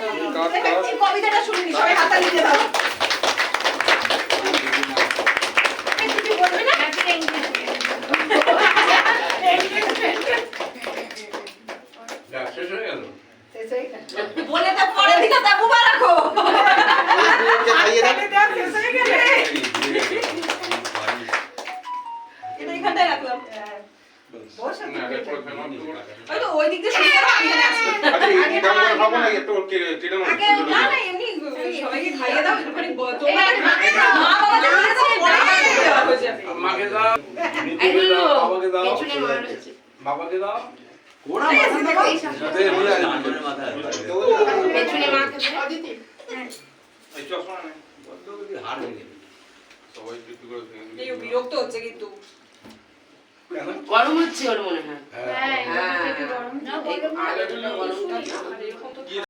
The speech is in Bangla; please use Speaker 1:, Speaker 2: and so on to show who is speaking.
Speaker 1: এই কবিতাটা শুনিনি, সবাই হাততালি দিয়ে দাও। কিছু বলবে না?
Speaker 2: শেষ হয়ে গেল।
Speaker 1: বলে তো পরে দিকে তাবু রাখো। এটা এখানটায় রাখলাম। হয়তো ওই দিক দিয়ে শুরু করো, আমি এখানে আসি। আগে না না এমনি সবাইকে খাইয়ে দাও, একটুখানি তোমরা মা বাবাকে দিয়ে দাও, পরে দেওয়া হয়ে যাবে।
Speaker 2: মাকে দাও, মিতুকে দাও, বাবাকে দাও, বাবাকে দাও। ওরা মাথা দাও। যাতে বলে মাথা।
Speaker 3: পেছনে মাকে দাও।
Speaker 2: এই চশমা নেই। বদ্ধ করে হার হয়ে গেল। সবাই একটু করে
Speaker 1: এই বিরক্ত হচ্ছে কিন্তু।
Speaker 3: গরম হচ্ছে ওর মনে হয়।
Speaker 4: হ্যাঁ, একটু গরম।
Speaker 3: গরমটা